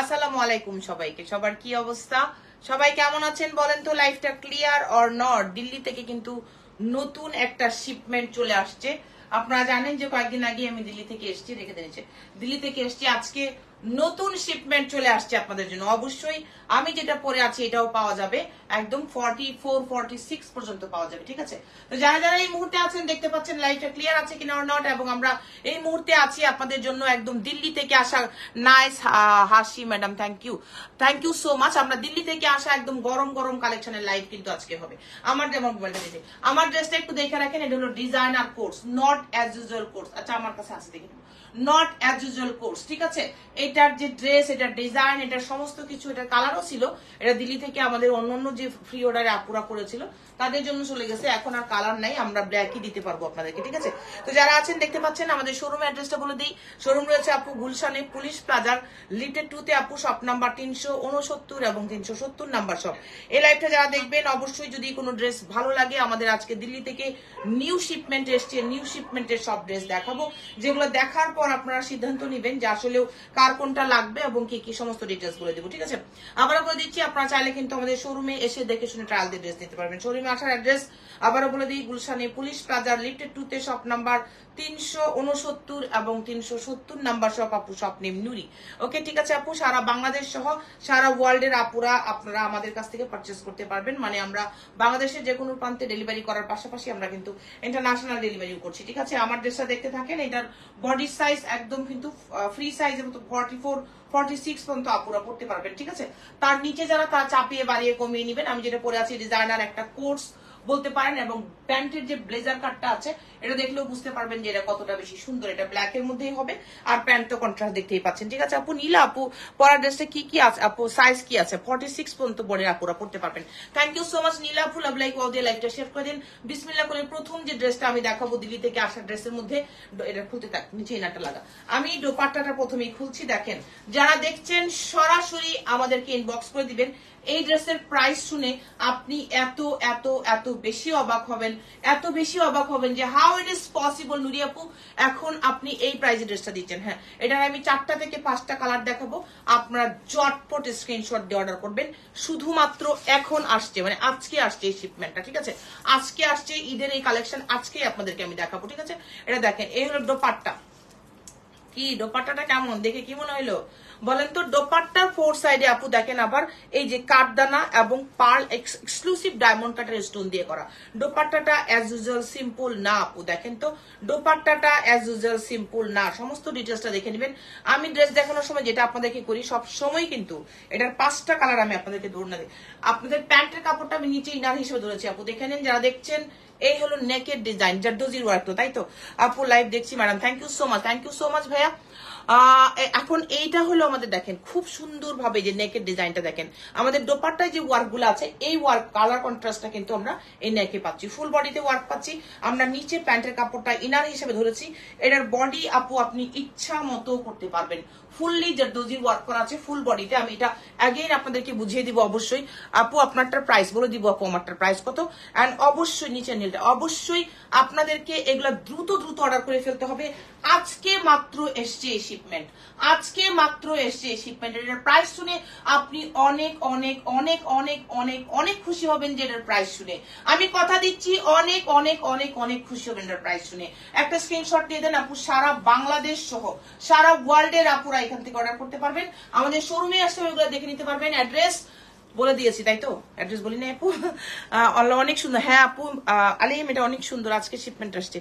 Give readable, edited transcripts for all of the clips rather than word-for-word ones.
আসসালামু আলাইকুম সবাইকে। সবার কি অবস্থা? সবাই কেমন আছেন বলেন তো? লাইফটা ক্লিয়ার অর নট? দিল্লি থেকে কিন্তু নতুন একটা শিপমেন্ট চলে আসছে। আপনারা জানেন যে কয়েকদিন আগে আমি দিল্লি থেকে এসেছি, রেখে দিয়েছি, দিল্লি থেকে এসেছি। আজকে নতুন শিপমেন্ট চলে আসছে আপনাদের জন্য। অবশ্যই আমি যেটা পরে আছি এটাও পাওয়া যাবে, একদম 44-46 পর্যন্ত পাওয়া যাবে, ঠিক আছে? তো যারা যারা এই মুহূর্তে আছেন দেখতে পাচ্ছেন লাইফটা ক্লিয়ার আছে কিনা অর নট, এবং আমরা এই মুহূর্তে আছি আপনাদের জন্য একদম দিল্লি থেকে আসা। Nice Hasi madam, thank you so much. আমরা দিল্লি থেকে আসা একদম গরম গরম কালেকশনের লাইভ কিন্তু আজকে হবে। আমার যেমন মোবাইলটা দিতে, আমার ড্রেসটা একটু দেখে রাখেন। এটা হলো designer course, not as usual course. আচ্ছা আমার কাছে আছে, দেখে নেব। নট অ্যাজ ইউজুয়াল কোর্স, ঠিক আছে? এটার যে ড্রেস, এটার ডিজাইন, এটার সমস্ত কিছু, এটার কালারও ছিল। এটা দিল্লি থেকে আমাদের অন্যান্য যে ফ্রি অর্ডারে আপুরা করেছিল তাদের জন্য চলে গেছে। এখন আর কালার নাই, আমরা ব্ল্যাকই দিতে পারবো আপনাদেরকে, ঠিক আছে? তো যারা আছেন দেখতে পাচ্ছেন, আমাদের শোরুম অ্যাড্রেসটা বলে দিই। শোরুম রয়েছে আপু গুলশানে পুলিশ প্লাজার লিমিটেড 2 তে আপু, শপ নাম্বার 369 এবং 370 নাম্বার শপ। এই লাইভটা যারা দেখবেন অবশ্যই যদি কোনো ড্রেস ভালো লাগে, আমাদের আজকে দিল্লি থেকে নিউ শিপমেন্ট এসছে, নিউ শিপমেন্টের সব ড্রেস দেখাবো, যেগুলো দেখার পর আপনারা সিদ্ধান্ত নেবেন যে আসলেও কার কোনটা লাগবে এবং কি কি সমস্ত ডিটেলস বলে দেবো, ঠিক আছে? আবারও বলে দিচ্ছি, আপনারা চাইলে কিন্তু আমাদের শোরুমে এসে দেখে শুনে ট্রায়াল দিয়ে ড্রেস নিতে পারবেন। শোরুমে আসার অ্যাড্রেস আবারও বলে দিই, গুলশানে পুলিশ প্লাজার লিমিটেড 2 তে শপ নাম্বার 369 এবং 370 নাম্বার শপ আপু, শপ নেম নুরি। ওকে, ঠিক আছে আপু? সারা বাংলাদেশ সহ সারা ওয়ার্ল্ডের আপুরা আপনারা আমাদের কাছ থেকে পারচেস করতে পারবেন। মানে আমরা বাংলাদেশের যে কোনো প্রান্তে ডেলিভারি করার পাশাপাশি আমরা কিন্তু ইন্টারন্যাশনাল ডেলিভারিও করছি, ঠিক আছে? আমার ড্রেসটা দেখতে থাকেন। এটার বডি সাইজ একদম কিন্তু ফ্রি সাইজ, এবং 44-46 পর্যন্ত আপুরা পড়তে পারবেন, ঠিক আছে? তার নিচে যারা তা চাপিয়ে বাড়িয়ে কমিয়ে নেবেন। আমি যেটা পরে আছি ডিজাইনার একটা কোর্স বলতে পারেন, এবং প্যান্টের যে ব্লেজার কাটটা আছে এটা দেখলেও বুঝতে পারবেন যে এটা কতটা বেশি সুন্দর। এটা ব্ল্যাক এর মধ্যেই হবে, আর প্যান্ট তো কন্ট্রাস্ট দেখতেই পাচ্ছেন, ঠিক আছে আপু? নীলা আপু, পরার ড্রেসটা কি কি আছে আপু? সাইজ কি আছে? 46 পর্যন্ত বড়ের আপুরা পড়তে পারবেন। থ্যাংক ইউ সো মাচ নীলা আপু, লাভ লাইক ওয়াও দিয়ে লাইভটা শেয়ার করে দিন। বিসমিল্লাহ করে প্রথম যে ড্রেসটা আমি দেখাবো দিল্লি থেকে আসা ড্রেসের মধ্যে, এটা খুলতে থাক, নিচে ইনারটা লাগা। আমি দোপাট্টাটা প্রথমেই খুলছি। দেখেন, যারা দেখছেন সরাসরি আমাদেরকে ইনবক্স করে দিবেন। এই ড্রেসের প্রাইস শুনে আপনি এত এত এত বেশি অবাক হবেন, এত বেশি অবাক হবেন যে হাউ ইট ইজ পসিবল নুরি আপু এখন আপনি এই প্রাইসে ড্রেসটা দিচ্ছেন। হ্যাঁ, এটার আমি 4টা থেকে 5টা কালার দেখাবো, আপনারা জটপট স্ক্রিনশট দিয়ে অর্ডার করবেন। শুধুমাত্র এখন আসছে, মানে আজকে আসছে এই শিপমেন্টটা, ঠিক আছে? আজকে আসছে ঈদের এই কালেকশন, আজকেই আপনাদেরকে আমি দেখাবো, ঠিক আছে? এটা দেখেন, এই হলো দোপাট্টা। কি দোপাট্টাটা কেমন দেখে কি মনে হইলো বলেন তো? দোপাট্টার 4 সাইডে আপু দেখেন আবার এই যে কাঠদানা এবং পার্ল এক্সক্লুসিভ ডায়মন্ড কাটের স্টোন দিয়ে করা। দোপাট্টাটা অ্যাজ ইউজুয়াল সিম্পল না আপু, দেখেন তো দোপাট্টাটা অ্যাজ ইউজুয়াল সিম্পল না। সমস্ত ডিটেলসটা দেখে নেবেন। আমি ড্রেস দেখানোর সময় যেটা আপনাদেরকে করি সব সময়, কিন্তু এটার 5টা কালার আমি আপনাদেরকে ধরে না দিই। আপনাদের প্যান্টের কাপড়টা আমি নিচে ইনার হিসেবে ধরেছি আপু, দেখে নেন যারা দেখছেন। এই হলো নেকের ডিজাইন, জারদোজির ওয়ার্ক, তো তাই তো আপু? লাইভ দেখছি madam, thank you so much, thank you so much ভাইয়া। এখন এইটা হলো আমাদের, দেখেন খুব সুন্দর ভাবে যে নেকের ডিজাইনটা দেখেন। আমাদের দোপাট্টায় যে ওয়ার্ক গুলো আছে, এই ওয়ার্ক কালার কন্ট্রাস্টটা কিন্তু আমরা এই নেকে পাচ্ছি, ফুল বডিতে ওয়ার্ক পাচ্ছি। আমরা নিচে প্যান্টের কাপড়টা ইনার হিসেবে ধরেছি। এটার বডি আপু আপনি ইচ্ছা মতো করতে পারবেন, ফুললি জারদোজির ওয়ার্ক করা আছে ফুল বডিতে। আমি এটা অ্যাগেইন আপনাদেরকে বুঝিয়ে দিব অবশ্যই। আপু আপনারটার প্রাইস বলে দিব আপু, আমারটার প্রাইস কত। এন্ড অবশ্যই নিচে নীলটা, অবশ্যই আপনাদেরকে এগুলা দ্রুত দ্রুত অর্ডার করে ফেলতে হবে। আজকে মাত্র এসছে এই শিপমেন্ট, আজকে মাত্র এসছে এই শিপমেন্ট। এটার প্রাইস শুনে আপনি অনেক অনেক অনেক অনেক অনেক অনেক খুশি হবেন যে এটার প্রাইস শুনে। আমি কথা দিচ্ছি অনেক অনেক অনেক অনেক খুশি হবেন এটার প্রাইস শুনে। একটা স্ক্রিনশট দিয়ে দেন আপু, সারা বাংলাদেশ সহ সারা ওয়ার্ল্ডের আপুরা এখান থেকে অর্ডার করতে পারবেন। আমাদের শোরুমে আসলে ওইগুলো দেখে নিতে পারবেন। অ্যাড্রেস বলে দিয়েছি তাই তো? অ্যাড্রেস বলি না আপু? অনেক সুন্দর। হ্যাঁ আপু আলিম, এটা অনেক সুন্দর, আজকে শিপমেন্ট আসছে,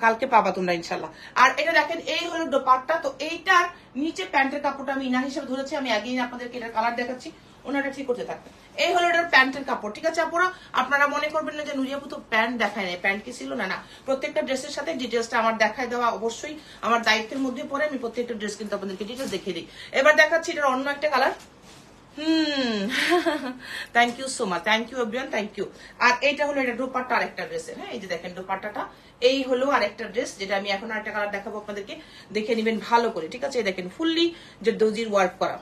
কালকে পাবা তোমরা ইনশাল্লাহ। আর এটা দেখেন, এই হলো দোপাট্টা। তো এইটার নিচে প্যান্টের কাপড়টা আমি ইনার হিসেবে ধরেছি। আমি আগেই আপনাদেরকে এটার কালার দেখাচ্ছি, ওনারা ঠিক করতে থাকবেন। এই হলো এটার প্যান্টের কাপড়, ঠিক আছে আপুরা? আপনারা মনে করবেন না যে নুরি আপু তো প্যান্ট দেখায় নাই, প্যান্ট কি ছিল? না না, প্রত্যেকটা ড্রেসের সাথে ডিটেলসটা আমার দেখায় দেওয়া অবশ্যই আমার দায়িত্বের মধ্যে পড়ে। আমি প্রত্যেকটা ড্রেস কিন্তু আপনাদেরকে ডিটেলস দেখিয়ে দিই। এবার দেখাচ্ছি এটার অন্য একটা colour. Thank you so much, thank you everyone, thank you. আর এইটা হলো এটা দোপাট্টা আরেকটা ড্রেসের। হ্যাঁ, এই যে দেখেন দোপাট্টাটা, এই হলো আরেকটা ড্রেস, যেটা আমি এখন আরেকটা কালার দেখাবো আপনাদেরকে, দেখে নেবেন ভালো করে, ঠিক আছে? দেখেন ফুললি জারদোজির ওয়ার্ক করা।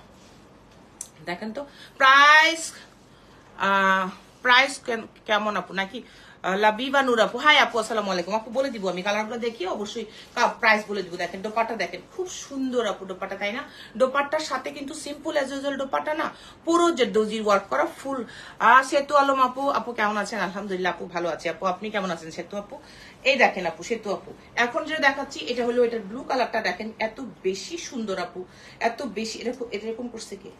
দেখেন তো প্রাইস, প্রাইস কেমন আপু? নাকি লাবিবা নূর আপু, হাই আপু, আসসালামু আলাইকুম আপু। বলে দিব আমি কালারগুলো দেখি, অবশ্যই প্রাইস বলে দিব। দেখেন দোপাট্টা দেখেন, খুব সুন্দর আপু দোপাট্টা, তাই না? দোপাট্টার সাথে কিন্তু সিম্পল অ্যাজ ইউজুয়াল দোপাট্টা না, পুরো জেরদৌজির ওয়ার্ক করা ফুল। সেতু আলম আপু, আপু কেমন আছেন? আলহামদুলিল্লাহ আপু ভালো আছে আপু, আপনি কেমন আছেন সেতু আপু? এই দেখেন আপু সেতু আপু, এখন যেটা দেখাচ্ছি এটা হলো এটার ব্লু কালারটা, দেখেন এত বেশি সুন্দর আপু, এত বেশি। এরকম করছে কি,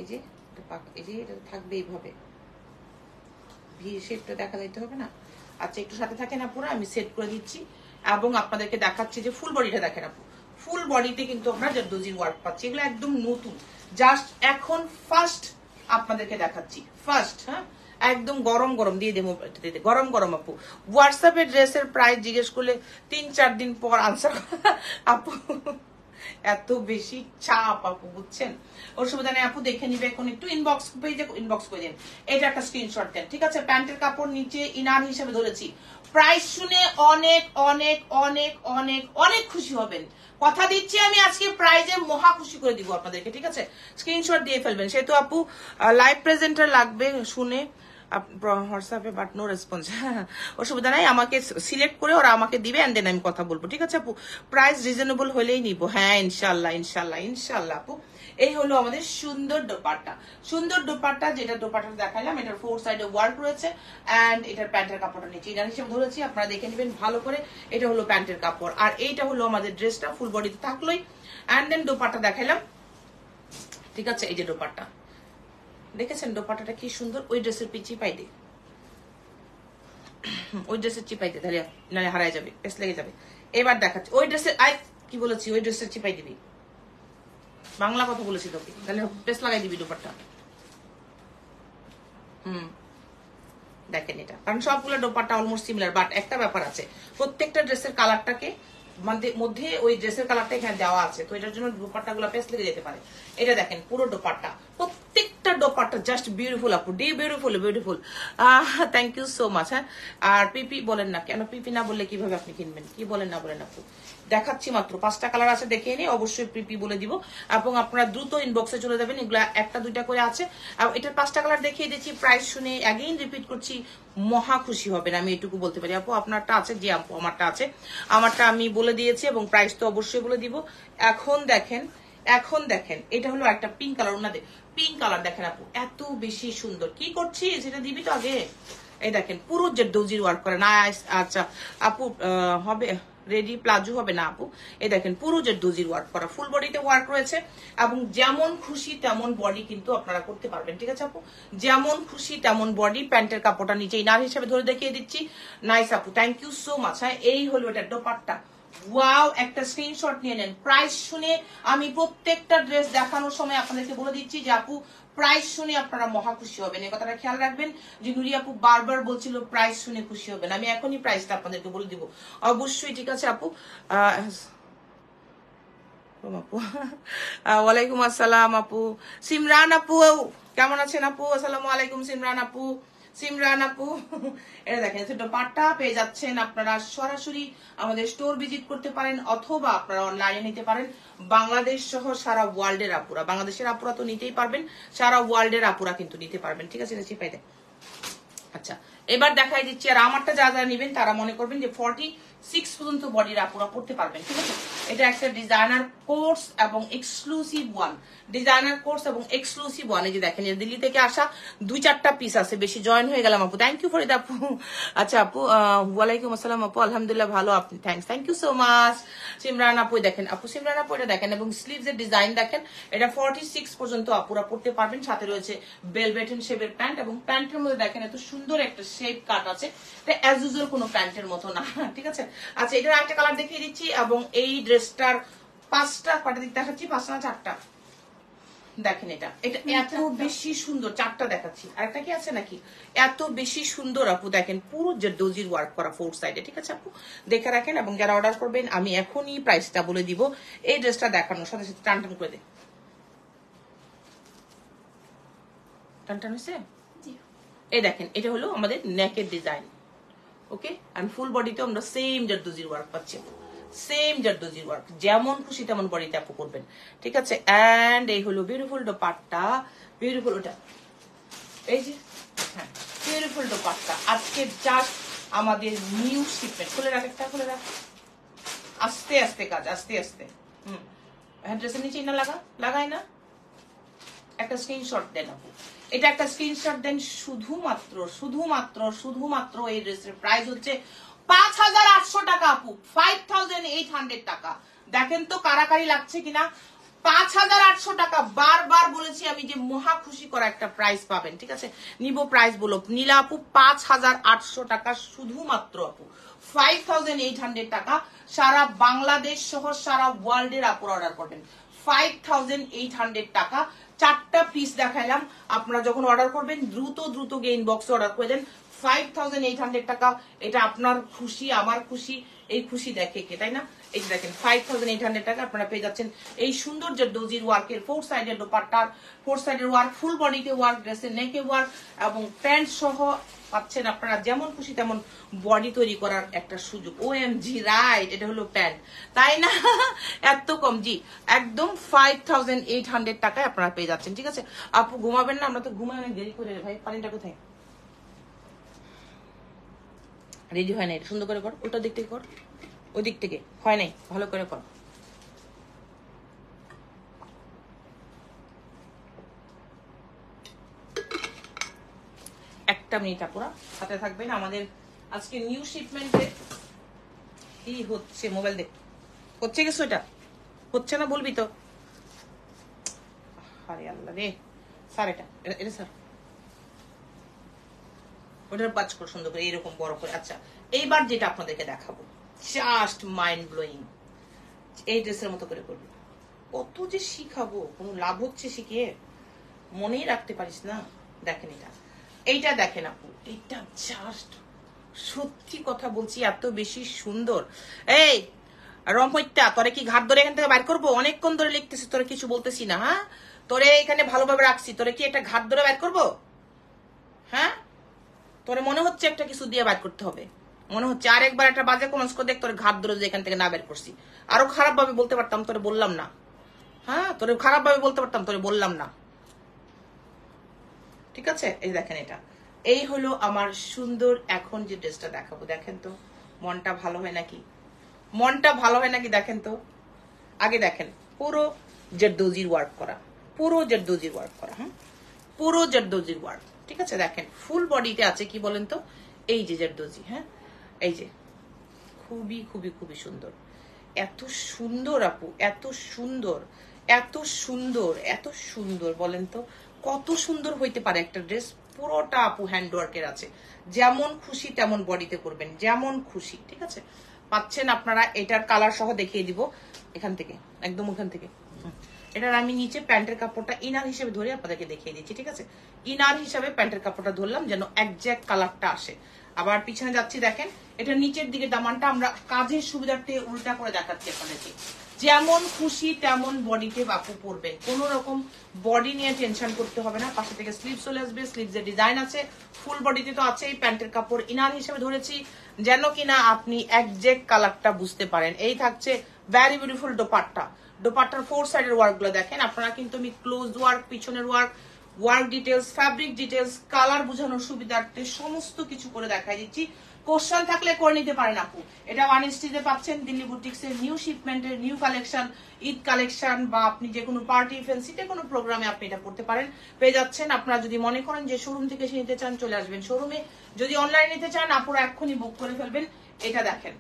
এই যে এটা থাকবে এইভাবে, ভি শেপটা দেখা যাইতে হবে না। আচ্ছা একটু সাথে থাকে না পুরো, আমি সেট করে দিচ্ছি এবং আপনাদেরকে দেখাচ্ছি যে ফুল বডিটা দেখেন আপু, ফুল বডিতে কিন্তু আমরা জারদৌজির ওয়ার্ক পাচ্ছি, এগুলো একদম নতুন, জাস্ট এখন ফার্স্ট আপনাদেরকে দেখাচ্ছি, ফার্স্ট। হ্যাঁ, একদম গরম গরম দিয়ে দেবো, গরম গরম আপু। হোয়াটসঅ্যাপে ড্রেসের প্রাইস জিজ্ঞেস করলে 3-4 দিন পর আনসার আপু, এত বেশি চাপ আপু, বুঝছেন? অসুবিধা নেই আপু, দেখে নিবে এখন, একটু ইনবক্স পেজে ইনবক্স করে দিন, এটা একটা স্ক্রিনশট দেন, ঠিক আছে? প্যান্টের কাপড় নিচে ইনার হিসেবে ধরেছি, প্রাইস শুনে অনেক অনেক অনেক অনেক অনেক খুশি হবেন, কথা দিচ্ছি আমি, আজকে প্রাইজে মহা খুশি করে দিব আপনাদেরকে, ঠিক আছে? স্ক্রিনশট দিয়ে ফেলবেন। সেহেতু আপু লাইভ প্রেজেন্টার লাগবে শুনে হোয়াটসঅ্যাপে, বাট নো রেসপন্স। অসুবিধা নাই, আমাকে সিলেক্ট করে ওরা আমাকে দিবে এন্ড দেন আমি কথা বলবো, ঠিক আছে আপু? প্রাইস রিজনেবল হলেই নিব, হ্যাঁ ইনশাল্লাহ ইনশাল্লাহ ইনশাল্লাহ আপু। এই হলো আমাদের সুন্দর দোপাট্টা, সুন্দর দোপাট্টা, যেটা দোপাট্টা দেখাইলাম, এটার 4 সাইডে ওয়ার্ক রয়েছে এন্ড এটার প্যান্টের কাপড়টা নিচে ইনার হিসেবে ধরেছি, আপনারা দেখে নেবেন ভালো করে। এটা হলো প্যান্টের কাপড় আর এইটা হলো আমাদের ড্রেসটা, ফুল বডিতে থাকলোই এন্ড দেন দোপাট্টা দেখাইলাম, ঠিক আছে? এই যে দোপাট্টা দেখেছেন, দোপাট্টাটা কি সুন্দর, ওই ড্রেসের পিচি পাই দে, ওই ড্রেসের চিপাই দে, তাহলে নাহলে হারাই যাবে, পেস লেগে যাবে। এবার দেখাচ্ছি ওই ড্রেসের, কি বলেছি, ওই ড্রেসের চিপাই দিবি, বাংলা কথা বলেছি তোকে, তাহলে পেস লাগাই দিবি দুপাট্টা। দেখেন এটা, কারণ সবগুলো দোপাট্টা অলমোস্ট সিমিলার, বাট একটা ব্যাপার আছে, প্রত্যেকটা ড্রেসের কালারটাকে মধ্যে ওই ড্রেসের কালারটা এখানে দেওয়া আছে, তো এটার জন্য দোপাট্টা গুলো পেস লেগে যেতে পারে। এটা দেখেন পুরো দোপাট্টা, প্রত্যেকটা দোপাট্টা জাস্ট বিউটিফুল আপু, ডি beautiful beautiful. Thank you so much. হ্যাঁ, আর পিপি বলেন না কেন, পিপি না বললে কিভাবে আপনি কিনবেন, কি বলেন না বলেন আপু? দেখাচ্ছি মাত্র 5টা কালার আছে, দেখিয়ে নিই, অবশ্যই পিপি বলে দিব এবং আপনারা দ্রুত ইনবক্সে চলে যাবেন, এগুলা 1টা 2টা করে আছে। এটার 5টা কালার দেখিয়ে দিচ্ছি, প্রাইস শুনে অ্যাগেইন রিপিট করছি, মহা খুশি হবেন, আমি এটুকু বলতে পারি আপু। আপনারটা আছে? জি আপু আমারটা আছে, আমারটা আমি বলে দিয়েছি এবং প্রাইস তো অবশ্যই বলে দিব। এখন দেখেন, এখন দেখেন, এটা হলো একটা পিঙ্ক কালার, ওনাদের পিঙ্ক কালার দেখেন আপু, এত বেশি সুন্দর। কি করছি সেটা দিবি তো আগে। এই দেখেন পুরো জারদৌজির ওয়ার্ক করে না। আচ্ছা আপু হবে রেডি প্লাজো হবে না আপু? এই দেখেন পুরো জারদৌজির ওয়ার্ক করা, ফুল বডিতে ওয়ার্ক রয়েছে এবং যেমন খুশি তেমন বডি কিন্তু আপনারা করতে পারবেন, ঠিক আছে আপু? যেমন খুশি তেমন বডি। প্যান্টের কাপড়টা নিচে ইনার হিসেবে ধরে দেখিয়ে দিচ্ছি। নাইস আপু, থ্যাংক ইউ সো মাচ। হ্যাঁ, এই হলো এটা দোপাট্টা। ওয়াও, একটা স্ক্রিনশট নিয়ে নেন। প্রাইস শুনে আমি প্রত্যেকটা ড্রেস দেখানোর সময় আপনাদেরকে বলে দিচ্ছি যে আপু প্রাইস শুনে আপনারা মহা খুশি হবেন, এই কথাটা খেয়াল রাখবেন। যে নুরি আপু বারবার বলছিল প্রাইস শুনে খুশি হবেন, আমি এখনই প্রাইসটা আপনাদেরকে বলে দিব অবশ্যই, ঠিক আছে আপু? আপু ওয়ালাইকুম আসসালাম আপু। সিমরান আপু কেমন আছেন আপু? আসসালামু আলাইকুম সিমরান আপু। সিমরান আপু এটা দেখেন, দোপাট্টা পেয়ে যাচ্ছেন আপনারা, সরাসরি আমাদের স্টোর ভিজিট করতে পারেন অথবা আপনারা অনলাইনে নিতে পারেন। বাংলাদেশ সহ সারা ওয়ার্ল্ডের আপুরা, বাংলাদেশের আপুরা তো নিতেই পারবেন, সারা ওয়ার্ল্ডের আপুরা কিন্তু নিতে পারবেন, ঠিক আছে? চিপাই দেন। আচ্ছা এবার দেখাই দিচ্ছি, আর আমারটা যা যা নিবেন তারা মনে করবেন যে 46 পর্যন্ত বডির আপুরা পড়তে পারবেন, ঠিক আছে? এটা একটা ডিজাইনার কোর্স এবং এক্সক্লুসিভ ওয়ান, ডিজাইনার কোর্স এবং এক্সক্লুসিভ ওয়ান। এই যে দেখেন, দিল্লি থেকে আসা 2-4টা পিস আছে, বেশি জয়েন হয়ে গেলাম আপু, থ্যাংক ইউ ফর ইট আপু। আচ্ছা আপু ওয়ালাইকুম আসসালাম আপু, আলহামদুলিল্লাহ ভালো, আপনি thank you so much. Simran আপু দেখেন, আপু সিমরান আপু এটা দেখেন, এবং স্লিভস এর ডিজাইন দেখেন, এটা 46 পর্যন্ত আপুরা পড়তে পারবেন। সাথে রয়েছে বেলভেটেন শেপের প্যান্ট এবং প্যান্টের মধ্যে দেখেন এত সুন্দর একটা শেপ কাট আছে, এটা অ্যাজ ইউজুয়াল কোনো প্যান্টের মতো না, ঠিক আছে? আচ্ছা এটার একটা কালার দেখিয়ে দিচ্ছি এবং এই ড্রেসটার 5টা কটা দিক দেখাচ্ছি, 5টা না 4টা দেখেন, এটা এত বেশি সুন্দর। 4টা দেখাচ্ছি, আরেকটা কি আছে নাকি? এত বেশি সুন্দর আপু, দেখেন পুরো জারদৌজির ওয়ার্ক করা 4 সাইডে, ঠিক আছে আপু? দেখে রাখেন এবং যারা অর্ডার করবেন আমি এখনই প্রাইসটা বলে দিব। এই ড্রেসটা দেখানোর সাথে সাথে টান টান করে দে, টান টান হয়েছে। এই দেখেন, এটা হলো আমাদের নেকের ডিজাইন, ওকে? এন্ড ফুল বডিতে আমরা সেম জারদৌজির ওয়ার্ক পাচ্ছি, সেম জারদৌজির ওয়ার্ক, যেমন খুশি তেমন বডিতে আপু করবেন, ঠিক আছে? এন্ড এই হলো বিউটিফুল দোপাট্টা, বিউটিফুল। ওটা এই যে হ্যাঁ, বিউটিফুল দোপাট্টা। আজকে জাস্ট আমাদের নিউ শিপমেন্ট। খুলে রাখ, একটা খুলে রাখ, আস্তে আস্তে কাজ, আস্তে আস্তে। ড্রেসের নিচে না লাগাই না, একটা স্ক্রিনশট দেন আপু, এটা একটা স্ক্রিনশট দেন। শুধুমাত্র শুধুমাত্র শুধুমাত্র এই ড্রেসের প্রাইস হচ্ছে 5800 টাকা আপু, 5800 টাকা। দেখেন তো কারাকারি লাগছে কিনা। 5800 টাকা, বারবার বলেছি আমি যে মহা খুশি করা একটা প্রাইস পাবেন, ঠিক আছে। নিব প্রাইস বলো নীলা আপু, 5800 টাকা শুধুমাত্র আপু, 5800 টাকা। সারা বাংলাদেশ সহ সারা ওয়ার্ল্ডের আপুর অর্ডার করবেন, 5800 টাকা। 4টা পিস দেখাইলাম, আপনারা যখন অর্ডার করবেন দ্রুত দ্রুত গিয়ে ইনবক্সে অর্ডার করে দেন। 5800 টাকা, এটা আপনার খুশি আমার খুশি, এই খুশি দেখে কে, তাই না। এই যে দেখেন 5800 টাকা আপনারা পেয়ে যাচ্ছেন এই সুন্দর জরদোজির ওয়ার্কের 4 সাইডের দোপাট্টার, 4 সাইডের ওয়ার্ক, ফুল বডিতে ওয়ার্ক, ড্রেসের নেকে ওয়ার্ক এবং প্যান্ট সহ পাচ্ছেন আপনারা যেমন খুশি তেমন বডি তৈরি করার একটা সুযোগ। ওএমজি রাইট, এটা হলো প্যান্ট, তাই না। এত কম, জি একদম 5800 টাকায় আপনারা পেয়ে যাচ্ছেন, ঠিক আছে। আপু ঘুমাবেন না, আমরা তো ঘুমাই অনেক দেরি করে। ভাই পানিটা কোথায়, রেডি হয় নাই, সুন্দর করে কর, ওটা দিক থেকে কর, ওই দিক থেকে হয় নাই, ভালো করে কর। একটা মিনিট আপুরা সাথে থাকবেন। আমাদের আজকে নিউ শিপমেন্টে কি হচ্ছে, মোবাইল দেখ হচ্ছে গেছে, ওটা হচ্ছে না বলবি তো। আরে আল্লাহ রে, স্যার এটা এটা স্যার ওটার বাজ করে সুন্দর করে এরকম বড় করে। আচ্ছা এইবার যেটা আপনাদেরকে দেখাবো জাস্ট মাইন্ড ব্লোয়িং, এই ড্রেসের মতো করে করবি। কত যে শিখাবো, কোনো লাভ হচ্ছে শিখিয়ে, মনেই রাখতে পারিস না। দেখেন এটা, এইটা দেখেন আপু, এটা জাস্ট সত্যি কথা বলছি এত বেশি সুন্দর। এই রমহত্যা, তোরে কি ঘাট ধরে এখান থেকে বাইর করবো? অনেকক্ষণ ধরে লিখতেছি, তোরে কিছু বলতেছি না। হ্যাঁ তোরে এখানে ভালোভাবে রাখছি, তোরে কি একটা ঘাট ধরে বাইর করবো? হ্যাঁ তোরে মনে হচ্ছে একটা কিছু দিয়ে বাইর করতে হবে, মনে হচ্ছে। আরেকবার একটা বাজে কমেন্টস করে দেখ, তোরে ঘাট ধরে এখান থেকে না বের করছি। আরো খারাপ ভাবে বলতে পারতাম, তোরে বললাম না। হ্যাঁ তোরে খারাপ ভাবে বলতে পারতাম, তোরে বললাম না, ঠিক আছে। এই দেখেন এটা, এই হলো আমার সুন্দর এখন যে ড্রেসটা দেখাবো। দেখেন তো মনটা ভালো হয় নাকি, মনটা ভালো হয় নাকি দেখেন তো। আগে দেখেন পুরো জরদোজির ওয়ার্ক করা, পুরো জরদোজির ওয়ার্ক করা, হ্যাঁ পুরো জরদোজির ওয়ার্ক, ঠিক আছে। দেখেন ফুল বডিতে আছে কি বলেন তো, এই যে জরদোজি, হ্যাঁ এই যে খুবই খুবই খুবই সুন্দর। এত সুন্দর আপু, এত সুন্দর, এত সুন্দর, এত সুন্দর, বলেন তো কত সুন্দর হইতে পারে একটা ড্রেস। পুরোটা আপু হ্যান্ডওয়ার্কের আছে, যেমন খুশি তেমন বডিতে করবেন, যেমন খুশি, ঠিক আছে। পাচ্ছেন আপনারা, এটার কালার সহ দেখিয়ে দিব এখান থেকে, একদম ওখান থেকে। এটার আমি নিচে প্যান্টের কাপড়টা ইনার হিসেবে ধরে আপনাদেরকে দেখিয়ে দিচ্ছি, ঠিক আছে। ইনার হিসাবে প্যান্টের কাপড়টা ধরলাম যেন একজ্যাক্ট কালারটা আসে। আবার পিছনে যাচ্ছি, দেখেন এটা নিচের দিকে দামানটা আমরা কাজের সুবিধার্থে উল্টা করে দেখাচ্ছি আপনাদেরকে। যেমন খুশি তেমন বডিতে বাপু পরবেন, কোন রকম বডি নিয়ে টেনশন করতে হবে না। পাশে থেকে স্লিভ চলে আসবে, স্লিভসের ডিজাইন আছে, ফুল বডিতে তো আছেই। প্যান্টের কাপড় ইনার হিসেবে ধরেছি যেন কিনা আপনি একজ্যাক্ট কালারটা বুঝতে পারেন। এই থাকছে ভ্যারি বিউটিফুল দোপাট্টা, দোপাট্টার 4 সাইডের ওয়ার্ক গুলো দেখেন আপনারা, কিন্তু আমি ক্লোজ ওয়ার্ক, পিছনের work, work details, fabric details, colour বোঝানোর সুবিধার্থে সমস্ত কিছু করে দেখাই দিচ্ছি। কোশ্চেন থাকলে করে নিতে পারেন আপু। এটা 1ST-তে পাচ্ছেন, দিল্লি বুটিক্সের নিউ শিপমেন্টের নিউ কালেকশন, ঈদ কালেকশন, বা আপনি যে কোনো পার্টি ফ্যান্সিতে কোনো প্রোগ্রামে আপনি এটা করতে পারেন, পেয়ে যাচ্ছেন। আপনারা যদি মনে করেন যে শোরুম থেকে এসে নিতে চান, চলে আসবেন শোরুমে। যদি অনলাইন নিতে চান আপুরা এক্ষুনি বুক করে ফেলবেন। এটা দেখেন,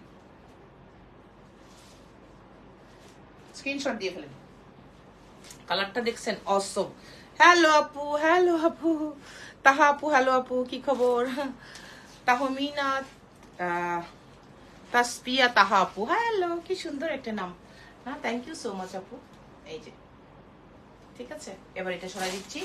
স্ক্রিনশট দিয়ে ফেলেন, কালারটা দেখছেন অসম। হ্যালো আপু, হ্যালো আপু, তাহা আপু, হ্যালো আপু, কি খবর? তাহমিনা, তাসপিয়া, তাহা আপু, হ্যালো, কি সুন্দর একটা নাম। হ্যাঁ থ্যাংক ইউ সো মাচ আপু। এই যে ঠিক আছে, এবার এটা সরাই দিচ্ছি।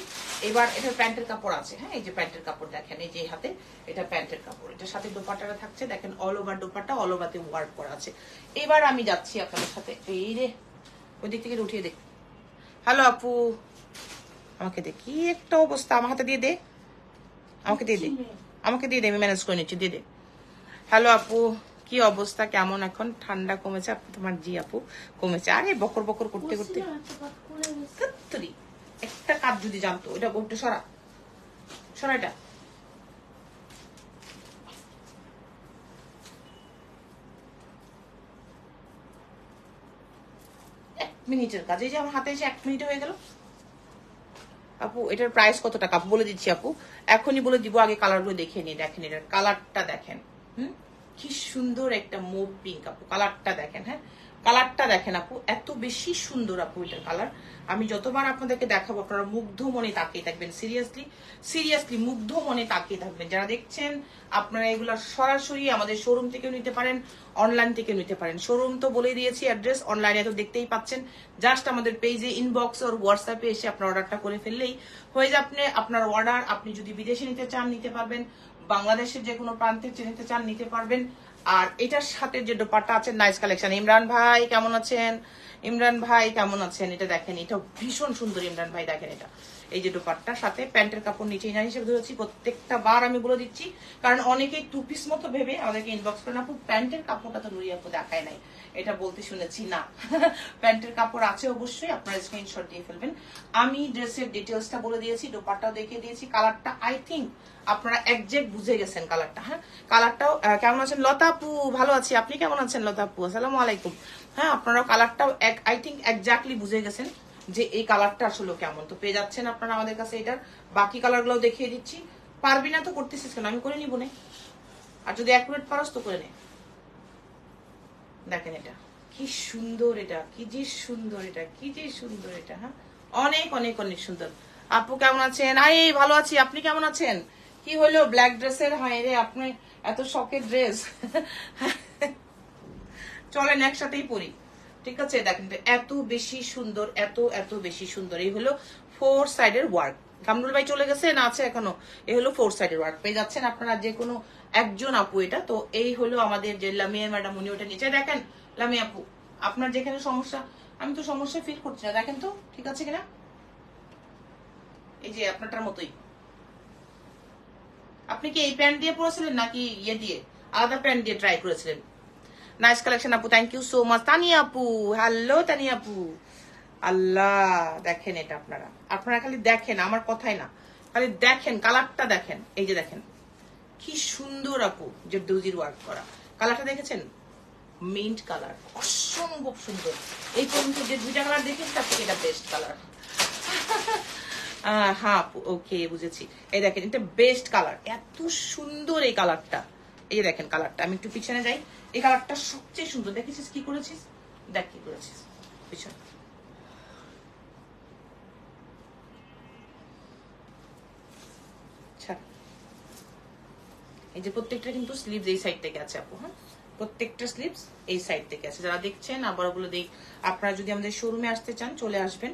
এবার এটার প্যান্টের কাপড় আছে, হ্যাঁ এই যে প্যান্টের কাপড় দেখেন, এই যে হাতে এটা প্যান্টের কাপড়, এটার সাথে দোপাট্টাটা থাকছে দেখেন, অল ওভার দোপাট্টা, অল ওভারতে ওয়ার্ক করা আছে। এবার আমি যাচ্ছি আপনাদের সাথে, এই রে ওই দিক থেকে উঠিয়ে দেখ। হ্যালো আপু, আমাকে দে, কি একটা অবস্থা, আমার হাতে দিয়ে দে, আমাকে দিয়ে দে, আমাকে দিয়ে দে, আমি ম্যানেজ করে নিচ্ছি, দিয়ে দে। হ্যালো আপু, কি অবস্থা, কেমন এখন? ঠান্ডা কমেছে? তোমার জি আপু কমেছে। আরে বকর বকর করতে করতে একটা কাজ যদি জানতো, এটা বলতে সরা সরা, এটা 1 মিনিটের কাজ। এই যে আমার হাতে এসে 1 মিনিট হয়ে গেল। আপু এটার প্রাইস কত টাকা আপু? বলে দিচ্ছি আপু, এখনই বলে দিব। আগে কালারগুলো দেখে নিই। দেখেন এটার কালারটা দেখেন, কি সুন্দর একটা মুভ পিঙ্ক আপু। কালারটা দেখেন, হ্যাঁ কালারটা দেখেন আপু, এত বেশি সুন্দর আপু এটার কালার। আমি যতবার আপনাদেরকে দেখাবো আপনারা মুগ্ধ মনে তাকিয়ে থাকবেন। সিরিয়াসলি সিরিয়াসলি মুগ্ধ মনে তাকিয়ে থাকবেন। যারা দেখছেন আপনারা এগুলা সরাসরি আমাদের শোরুম থেকেও নিতে পারেন, অনলাইন থেকে নিতে পারেন। শোরুম তো বলে দিয়েছি অ্যাড্রেস, অনলাইনে তো দেখতেই পাচ্ছেন। জাস্ট আমাদের পেজে ইনবক্স আর হোয়াটসঅ্যাপে এসে আপনার অর্ডারটা করে ফেললেই হয়ে যাবে আপনার অর্ডার। আপনি যদি বিদেশে নিতে চান নিতে পারবেন, বাংলাদেশের যে কোনো প্রান্তে নিতে চান নিতে পারবেন। আর এটার সাথে যে দোপাট্টা আছে নাইস কালেকশন। ইমরান ভাই কেমন আছেন? ইমরান ভাই কেমন আছেন? এটা দেখেন, এটা ভীষণ সুন্দর ইমরান ভাই। দেখেন এটা, এই যে দোপাট্টার সাথে প্যান্টের কাপড় নিচে ইনার হিসেবে ধরেছি। প্রত্যেকটা বার আমি বলে দিচ্ছি, কারণ অনেকেই 2 পিস মতো ভেবে আমাদেরকে ইনবক্স করেন আপু প্যান্টের কাপড়টা তো নুরি আপু দেখায় নাই, এটা বলতে শুনেছি। না, প্যান্টের কাপড় আছে অবশ্যই, আপনারা স্ক্রিনশট দিয়ে ফেলবেন। আমি ড্রেসের ডিটেলসটা বলে দিয়েছি, দোপাট্টাও দেখিয়ে দিয়েছি। কালারটা আই থিঙ্ক আপনারা একজ্যাক্ট বুঝে গেছেন কালারটা। হ্যাঁ কালারটাও কেমন আছেন লতা আপু? ভালো আছি, আপনি কেমন আছেন লতা আপু? আসসালামু আলাইকুম। হ্যাঁ আপনারাও কালারটাও আই থিঙ্ক একজ্যাক্টলি বুঝে গেছেন যে এই কালারটা আসলে কেমন। তো পেয়ে যাচ্ছেন আপনারা আমাদের কাছে। এটার বাকি কালার গুলো দেখিয়ে দিচ্ছি। পারবি না তো করতেছিস কেন? আমি করে নিব না। আর যদি অ্যাকুরেট পারস তো করে নে। দেখেন এটা কি সুন্দর, এটা কি যে সুন্দর, এটা কি যে সুন্দর এটা। হ্যাঁ অনেক অনেক অনেক সুন্দর। আপু কেমন আছেন? ভালো আছি, আপনি কেমন আছেন? কি হলো ব্ল্যাক ড্রেসের? হ্যাঁ রে আপনি এত শখের ড্রেস। চলেন একসাথেই পরি, ঠিক আছে? দেখেন এত বেশি সুন্দর, এত এত বেশি সুন্দর। এই হলো 4 সাইডের ওয়ার্ক। কামরুল ভাই চলে গেছে না আছে এখনো? এই হলো 4 সাইডের ওয়ার্ক। পেয়ে যাচ্ছেন আপনারা যে কোনো একজন আপু এটা। তো এই হলো আমাদের যে লামিয়া ম্যাডাম, উনি ওটা নিচে দেখেন। লামিয়া আপু আপনার যেখানে সমস্যা, আমি তো সমস্যা ফিল করছি না, দেখেন তো ঠিক আছে কিনা। এই যে আপনারটার মতোই। আপনি কি এই প্যান্ট দিয়ে পরেছিলেন নাকি ইয়ে দিয়ে আলাদা প্যান্ট দিয়ে ট্রাই করেছিলেন? নাইস কালেকশন আপু, thank you so much. Tania আপু হ্যালো। তানিয়া আপু আল্লাহ দেখেন এটা, আপনারা আপনারা খালি দেখেন, আমার কথাই না, খালি দেখেন কালারটা দেখেন। এই যে দেখেন কি সুন্দর আপু, যে ডোজির ওয়ার্ক করা কালারটা দেখেছেন? মিন্ট কালার, অসম্ভব সুন্দর। এই পর্যন্ত যে 2টা কালার দেখেন তার থেকে এটা বেস্ট কালার। হ্যাঁ ওকে বুঝেছি। এই দেখেন এটা বেস্ট কালার, এত সুন্দর এই কালারটা। এই দেখেন কালারটা, আমি একটু পিছনে যাই। এই কালারটা সবচেয়ে সুন্দর। দেখেছিস কি করেছিস? দেখ কি করেছিস পিছনে। এই যে প্রত্যেকটা কিন্তু স্লিভস এই সাইড থেকে আছে আপু। হ্যাঁ প্রত্যেকটা স্লিভস এই সাইড থেকে আছে। যারা দেখছেন আবার বলে দিই, আপনারা যদি আমাদের শোরুমে আসতে চান চলে আসবেন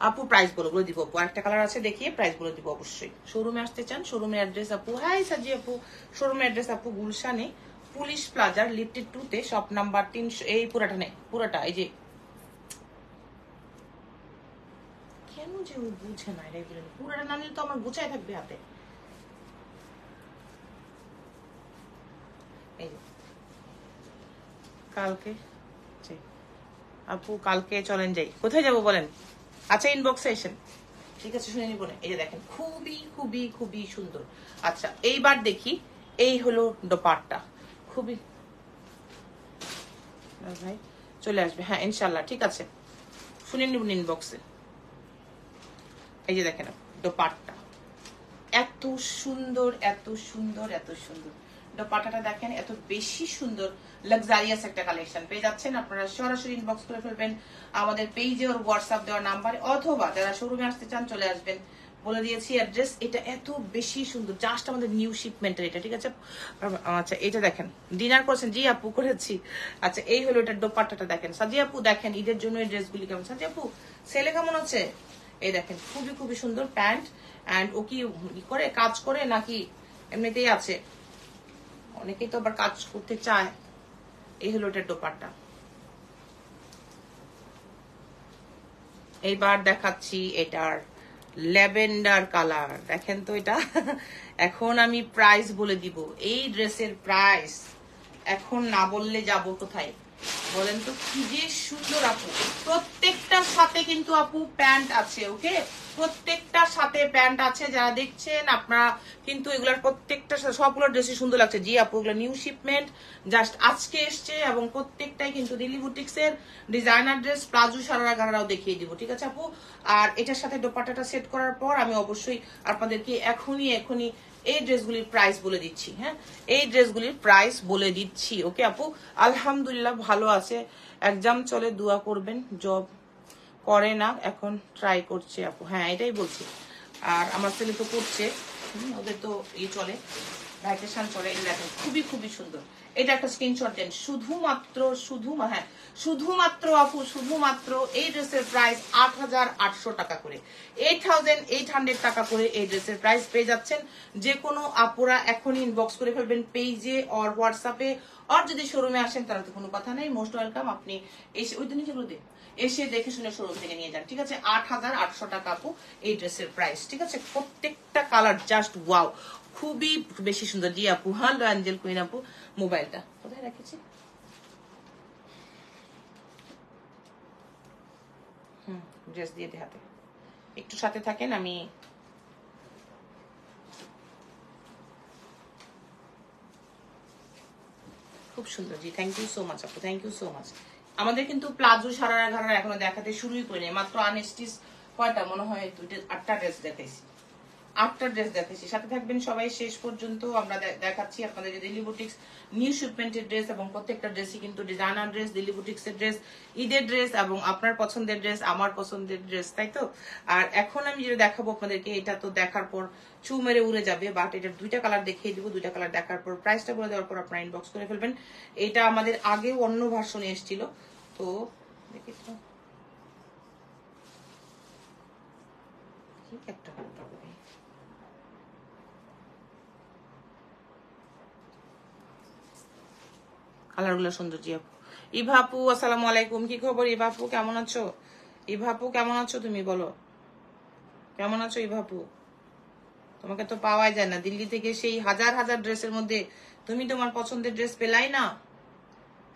আপু। প্রাইস বলে দিব আপু, একটা কালার আছে দেখিয়ে প্রাইস বলে দিব অবশ্যই। শোরুমে আসতে চান, শোরুমের অ্যাড্রেস আপু, হাই সাজি আপু, শোরুমের অ্যাড্রেস আপু গুলশানে পুলিশ প্লাজার লিফটেড 2 তে শপ নাম্বার 300। এই পুরাটা নেই, পুরাটা। এই যে কেন যে ও বুঝে না, পুরাটা না নিলে তো আমার গুছাই থাকবে হাতে। এই যে কালকে আপু, কালকে চলেন যাই। কোথায় যাবো বলেন? আচ্ছা ইনবক্সে এসেন, ঠিক আছে শুনে নিব না। এই যে দেখেন খুবই খুবই খুবই সুন্দর। আচ্ছা এইবার দেখি, এই হলো দোপাট্টা, খুবই ভাই চলে আসবে। হ্যাঁ ইনশাল্লাহ ঠিক আছে, শুনে নিব ইনবক্সে। এই যে দেখেন দোপাট্টা এত সুন্দর, এত সুন্দর, এত সুন্দর। দোপাট্টাটা দেখেন এত বেশি সুন্দর, লাক্সারিয়াস একটা কালেকশন পেয়ে যাচ্ছেন। আপনারা সরাসরি ইনবক্স করে ফেলবেন আমাদের পেজে ওর হোয়াটসঅ্যাপ দেওয়ার নাম্বারে, অথবা যারা শোরুমে আসতে চান চলে আসবেন। বলে দিয়েছি অ্যাড্রেস। এটা এত বেশি সুন্দর, জাস্ট আমাদের নিউ শিপমেন্টের এটা, ঠিক আছে? আচ্ছা এটা দেখেন, ডিনার করেছেন? জি আপু করেছি। আচ্ছা এই হলো এটার দোপাট্টাটা দেখেন। সাজি আপু দেখেন ঈদের জন্য এই ড্রেসগুলি কেমন। সাজি আপু ছেলে কেমন আছে? এই দেখেন খুবই খুবই সুন্দর প্যান্ট। অ্যান্ড ও কি করে, কাজ করে নাকি এমনিতেই আছে? অনেকেই তো আবার কাজ করতে চায়। এই হলো এটার দোপাট্টা। এইবার দেখাচ্ছি এটার ল্যাভেন্ডার কালার। দেখেন তো এটা। এখন আমি প্রাইস বলে দিব, এই ড্রেসের প্রাইস এখন না বললে যাব কোথায়? বলেন তো কি যে সুন্দর আপু, প্রত্যেকটার সাথে কিন্তু আপু প্যান্ট আছে। ওকে, প্রত্যেকটার সাথে প্যান্ট আছে। যারা দেখছেন আপনারা কিন্তু এগুলার প্রত্যেকটা সবগুলো ড্রেসই সুন্দর লাগছে। জি আপু, এগুলো নিউ শিপমেন্ট, জাস্ট আজকে এসছে এবং প্রত্যেকটাই কিন্তু দিল্লি বুটিক্স এর ডিজাইনার ড্রেস, প্লাজো, সারারা গারারাও দেখিয়ে দিব। ঠিক আছে আপু, আর এটার সাথে দোপাট্টাটা সেট করার পর আমি অবশ্যই আপনাদেরকে এখনই এই ড্রেসগুলির প্রাইস বলে দিচ্ছি। হ্যাঁ, এই ড্রেসগুলির প্রাইস বলে দিচ্ছি। ওকে আপু, আলহামদুলিল্লাহ ভালো আছে। এক্সাম চলে, দোয়া করবেন। জব করে না, এখন ট্রাই করছে আপু। হ্যাঁ, এটাই বলছি। আর আমার ছেলে তো করছে, ওদের তো চলে, ভ্যাকেশন চলে। এটা দেখেন খুবই সুন্দর। এটা একটা স্ক্রিনশট দেন। শুধুমাত্র আপু, শুধুমাত্র এই ড্রেসের প্রাইস ৮৮০০ টাকা করে, ৮৮০০ টাকা করে এই ড্রেসের প্রাইস পেয়ে যাচ্ছেন। যে কোনো আপুরা এখনই ইনবক্স করে ফেলবেন পেজে অর হোয়াটসঅ্যাপে, আর যদি শোরুমে আসেন তাহলে তো কোনো কথা নেই, মোস্ট ওয়েলকাম। আপনি এসে ওই দিনই যেগুলো দিন, এসে দেখে শুনে শোরুম থেকে নিয়ে যান। ঠিক আছে, ৮৮০০ টাকা আপু এই ড্রেসের প্রাইস। ঠিক আছে, প্রত্যেকটা কালার জাস্ট ওয়াও, খুবই বেশি সুন্দর। জি আপু, হ্যালো অ্যাঞ্জেল কুইন আপু। মোবাইলটা কোথায় রেখেছি? ড্রেস দিয়ে দে হাতে, একটু সাথে থাকেন। আমি খুব সুন্দর। জি, থ্যাংক ইউ সো মাচ আপু, থ্যাংক ইউ সো মাচ। আমাদের কিন্তু প্লাজো, সারারা ঘাড়া এখনো দেখাতে শুরুই করিনি, মাত্র আনস্টিচ কয়টা মনে হয় 8টা ড্রেস দেখাইছি, 8টা ড্রেস দেখাইছি। সাথে থাকবেন সবাই শেষ পর্যন্ত। আমরা দেখাচ্ছি আপনাদের যে দিল্লি বুটিক্স নিউ শিপমেন্টের ড্রেস, এবং প্রত্যেকটা ড্রেসই কিন্তু ডিজাইনার ড্রেস, দিল্লি বুটিক্স এর ড্রেস, ঈদের ড্রেস, এবং আপনার পছন্দের ড্রেস, আমার পছন্দের ড্রেস, তাই তো। আর এখন আমি যেটা দেখাবো আপনাদেরকে, এটা তো দেখার পর চু মেরে উড়ে যাবে, বাট এটার 2টা কালার দেখিয়ে দিব। 2টা কালার দেখার পর প্রাইসটা বলে দেওয়ার পর আপনারা ইনবক্স করে ফেলবেন। এটা আমাদের আগে অন্য ভার্সনে এসেছিল, তো দেখি তো একটা কালারগুলো সুন্দর। জি আপু, ইভা আপু আসসালামু আলাইকুম, কি খবর ইভা আপু, কেমন আছো? ইভা আপু কেমন আছো তুমি, বলো কেমন আছো ইভা আপু? তোমাকে তো পাওয়াই যায় না, দিল্লি থেকে সেই হাজার হাজার ড্রেসের মধ্যে তুমি তোমার পছন্দের ড্রেস পেলাই না।